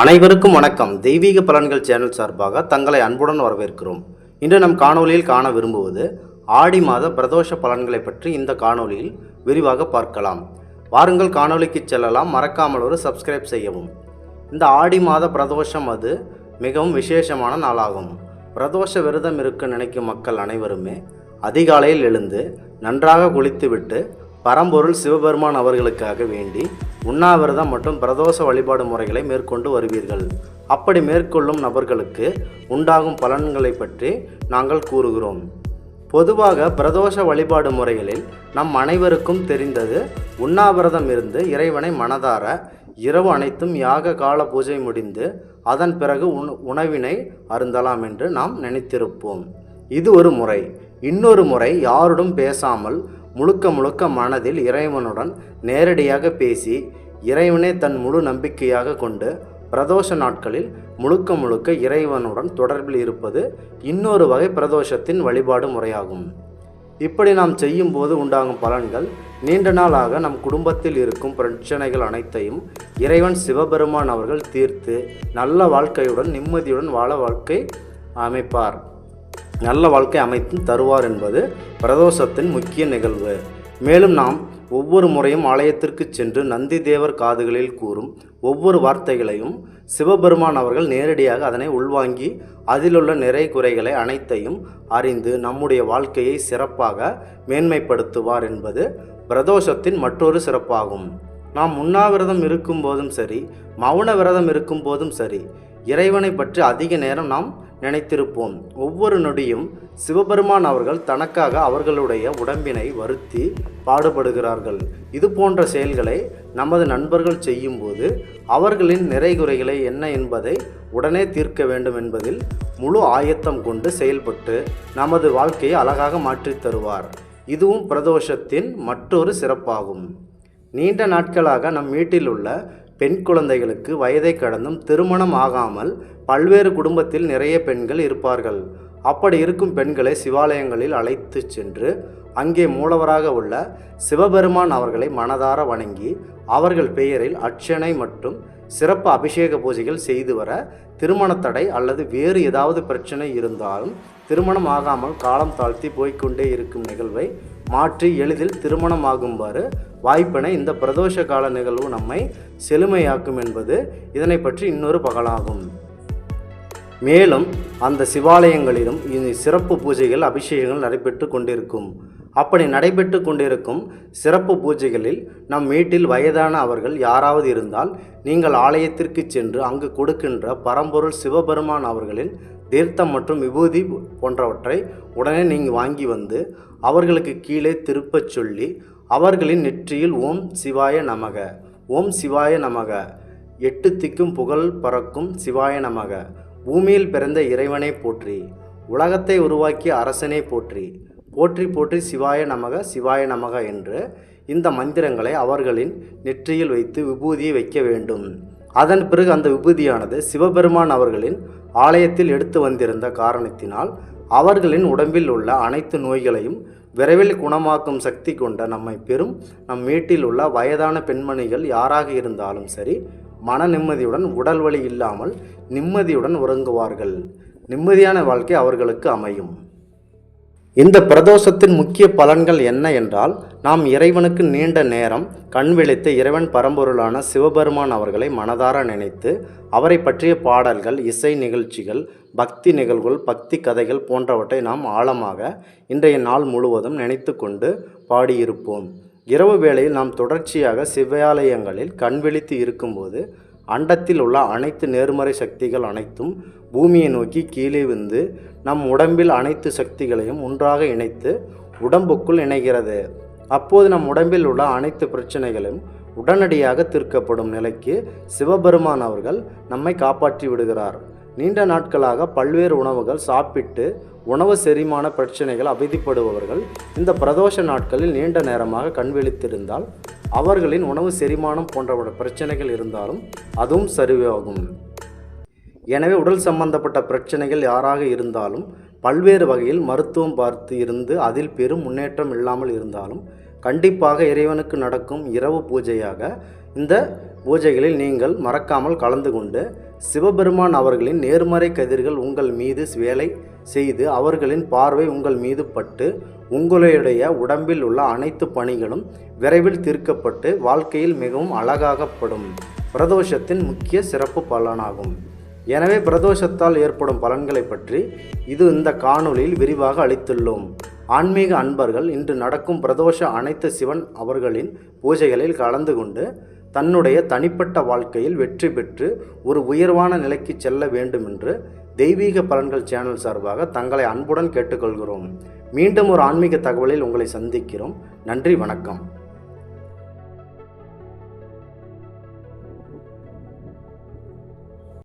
அனைவருக்கும் வணக்கம். தெய்வீக பலன்கள் சேனல் சார்பாக தங்களை அன்புடன் வரவேற்கிறோம். இன்று நம் காணொலியில் காண விரும்புவது ஆடி மாத பிரதோஷ பலன்களை பற்றி இந்த காணொலியில் விரிவாக பார்க்கலாம். வாருங்கள் காணொலிக்கு செல்லலாம். மறக்காமல் ஒரு சப்ஸ்கிரைப் செய்யவும். இந்த ஆடி மாத பிரதோஷம் அது மிகவும் விசேஷமான நாளாகும். பிரதோஷ விரதம் இருக்க நினைக்கும் மக்கள் அனைவருமே அதிகாலையில் எழுந்து நன்றாக குளித்துவிட்டு பரம்பொருள் சிவபெருமான் அவர்களுக்காக வேண்டி உண்ணாவிரதம் மற்றும் பிரதோஷ வழிபாடு முறைகளை மேற்கொண்டு வருவீர்கள். அப்படி மேற்கொள்ளும் நபர்களுக்கு உண்டாகும் பலன்களை பற்றி நாங்கள் கூறுகிறோம். பொதுவாக பிரதோஷ வழிபாடு முறைகளில் நம் அனைவருக்கும் தெரிந்தது உண்ணாவிரதம் இருந்து இறைவனை மனதார இரவு அனைத்தும் யாக கால பூஜை முடிந்து அதன் பிறகு உணவினை அருந்தலாம் என்று நாம் நினைத்திருப்போம். இது ஒரு முறை. இன்னொரு முறை யாருடன் பேசாமல் முழுக்க மனதில் இறைவனுடன் நேரடியாக பேசி இறைவனே தன் முழு நம்பிக்கையாக கொண்டு பிரதோஷ நாட்களில் முழுக்க இறைவனுடன் தொடர்பில் இருப்பது இன்னொரு வகை பிரதோஷத்தின் வழிபாடு முறையாகும். இப்படி நாம் செய்யும் போது உண்டாகும் பலன்கள் நீண்ட நாளாக நம் குடும்பத்தில் இருக்கும் பிரச்சனைகள் அனைத்தையும் இறைவன் சிவபெருமான் அவர்கள் தீர்த்து நல்ல வாழ்க்கையுடன் நிம்மதியுடன் நல்ல வாழ்க்கை அமைத்தும் தருவார் என்பது பிரதோஷத்தின் முக்கிய நிகழ்வு. மேலும் நாம் ஒவ்வொரு முறையும் ஆலயத்திற்கு சென்று நந்தி தேவர் காதுகளில் கூறும் ஒவ்வொரு வார்த்தைகளையும் சிவபெருமான் அவர்கள் நேரடியாக அதனை உள்வாங்கி அதிலுள்ள நிறை குறைகளை அனைத்தையும் அறிந்து நம்முடைய வாழ்க்கையை சிறப்பாக மேன்மைப்படுத்துவார் என்பது பிரதோஷத்தின் மற்றொரு சிறப்பாகும். நாம் உண்ணாவிரதம் இருக்கும் போதும் சரி, மௌன விரதம் இருக்கும் போதும் சரி, இறைவனை பற்றி அதிக நேரம் நாம் நினைத்திருப்போம். ஒவ்வொரு நொடியும் சிவபெருமான் அவர்கள் தனக்காக அவர்களுடைய உடம்பினை வருத்தி பாடுபடுகிறார்கள். இது போன்ற செயல்களை நமது நண்பர்கள் செய்யும்போது அவர்களின் நிறைகுறைகளை என்ன என்பதை உடனே தீர்க்க வேண்டும் என்பதில் முழு ஆயத்தம் கொண்டு செயல்பட்டு நமது வாழ்க்கையை அழகாக மாற்றித் தருவார். இதுவும் பிரதோஷத்தின் மற்றொரு சிறப்பாகும். நீண்ட நாட்களாக நம் வீட்டில் உள்ள பெண் குழந்தைகளுக்கு வயதை கடந்தும் திருமணம் ஆகாமல் பல்வேறு குடும்பத்தில் நிறைய பெண்கள் இருப்பார்கள். அப்படி இருக்கும் பெண்களை சிவாலயங்களில் அழைத்து சென்று அங்கே மூலவராக உள்ள சிவபெருமான் அவர்களை மனதார வணங்கி அவர்கள் பெயரில் அர்ச்சனை மற்றும் சிறப்பு அபிஷேக பூஜைகள் செய்து வர திருமண தடை அல்லது வேறு ஏதாவது பிரச்சனை இருந்தாலும் திருமணம் ஆகாமல் காலம் தாழ்த்தி போய்கொண்டே இருக்கும் நிகழ்வை மாற்றி எளிதில் திருமணம் ஆகும்பாறு வாய்ப்பினை இந்த பிரதோஷ கால நிகழ்வு நம்மை செழுமையாக்கும் என்பது இதனை பற்றி இன்னொரு பகலாகும். மேலும் அந்த சிவாலயங்களிலும் சிறப்பு பூஜைகள் அபிஷேகங்கள் நடைபெற்று கொண்டிருக்கும். அப்படி நடைபெற்று கொண்டிருக்கும் சிறப்பு பூஜைகளில் நம் வீட்டில் வயதான அவர்கள் யாராவது இருந்தால் நீங்கள் ஆலயத்திற்கு சென்று அங்கு கொடுக்கின்ற பரம்பொருள் சிவபெருமான் அவர்களின் தீர்த்தம் மற்றும் விபூதி போன்றவற்றை உடனே நீங்கள் வாங்கி வந்து அவர்களுக்கு கீழே திருப்பச் சொல்லி அவர்களின் நெற்றியில் ஓம் சிவாய நமக, ஓம் சிவாய நமக, 8 திக்கும் புகழ் பறக்கும் சிவாய நமக, பூமியில் பிறந்த இறைவனை போற்றி, உலகத்தை உருவாக்கிய அரசனை போற்றி, போற்றி போற்றி சிவாய நமக சிவாய நமக என்று இந்த மந்திரங்களை அவர்களின் நெற்றியில் வைத்து விபூதியை வைக்க வேண்டும். அதன் பிறகு அந்த விபூதியானது சிவபெருமான் அவர்களின் ஆலயத்தில் எடுத்து வந்திருந்த காரணத்தினால் அவர்களின் உடம்பில் உள்ள அனைத்து நோய்களையும் விரைவில் குணமாக்கும் சக்தி கொண்ட நம்மை பெறும் நம் வீட்டில் உள்ள வயதான பெண்மணிகள் யாராக இருந்தாலும் சரி மன நிம்மதியுடன் உடல் வலி இல்லாமல் நிம்மதியுடன் உறங்குவார்கள். நிம்மதியான வாழ்க்கை அவர்களுக்கு அமையும். இந்த பிரதோஷத்தின் முக்கிய பலன்கள் என்ன என்றால், நாம் இறைவனுக்கு நீண்ட நேரம் கண் விழித்து இறைவன் பரம்பொருளான சிவபெருமான் அவர்களை மனதார நினைத்து அவரை பற்றிய பாடல்கள், இசை நிகழ்ச்சிகள், பக்தி நிகழ்வுகள், பக்தி கதைகள் போன்றவற்றை நாம் ஆழமாக இன்றைய நாள் முழுவதும் நினைத்து கொண்டு பாடியிருப்போம். இரவு வேளையில் நாம் தொடர்ச்சியாக சிவாலயங்களில் கண் விழித்து இருக்கும்போது அண்டத்தில் உள்ள அனைத்து நேர்மறை சக்திகள் அனைத்தும் பூமியை நோக்கி கீழே வந்து நம் உடம்பில் அனைத்து சக்திகளையும் ஒன்றாக இணைத்து உடம்புக்குள் இணைகிறது. அப்போது நம் உடம்பில் உள்ள அனைத்து பிரச்சனைகளும் உடனடியாக தீர்க்கப்படும் நிலைக்கு சிவபெருமான் அவர்கள் நம்மை காப்பாற்றி விடுகிறார். நீண்ட நாட்களாக பல்வேறு உணவுகள் சாப்பிட்டு உணவு செரிமான பிரச்சனைகள் அவதிப்படுபவர்கள் இந்த பிரதோஷ நாட்களில் நீண்ட நேரமாக கண் விழித்திருந்தால் அவர்களின் உணவு செரிமானம் போன்ற பிரச்சனைகள் இருந்தாலும் அதுவும் சரியாகும். எனவே உடல் சம்பந்தப்பட்ட பிரச்சனைகள் யாராக இருந்தாலும் பல்வேறு வகையில் மருத்துவம் பார்த்து இருந்து அதில் பெரும் முன்னேற்றம் இல்லாமல் இருந்தாலும் கண்டிப்பாக இறைவனுக்கு நடக்கும் இரவு பூஜையாக இந்த பூஜைகளில் நீங்கள் மறக்காமல் கலந்து கொண்டு சிவபெருமான் அவர்களின் நேர்மறை கதிர்கள் உங்கள் மீது வேலை செய்து அவர்களின் பார்வை உங்கள் மீது பட்டு உங்களுடைய உடம்பில் உள்ள அனைத்து பணிகளும் விரைவில் தீர்க்கப்பட்டு வாழ்க்கையில் மிகவும் அழகாகப்படும் பிரதோஷத்தின் முக்கிய சிறப்பு பலனாகும். எனவே பிரதோஷத்தால் ஏற்படும் பலன்களை பற்றி இந்த காணொளியில் விரிவாக அளித்துள்ளோம். ஆன்மீக அன்பர்கள் இன்று நடக்கும் பிரதோஷ அனைத்து சிவன் அவர்களின் பூஜைகளில் கலந்து கொண்டு தன்னுடைய தனிப்பட்ட வாழ்க்கையில் வெற்றி பெற்று ஒரு உயர்வான நிலைக்கு செல்ல வேண்டுமென்று தெய்வீக பலன்கள் சேனல் சார்பாக தங்களை அன்புடன் கேட்டுக்கொள்கிறோம். மீண்டும் ஒரு ஆன்மீக தகவலில் உங்களை சந்திக்கிறோம். நன்றி, வணக்கம்.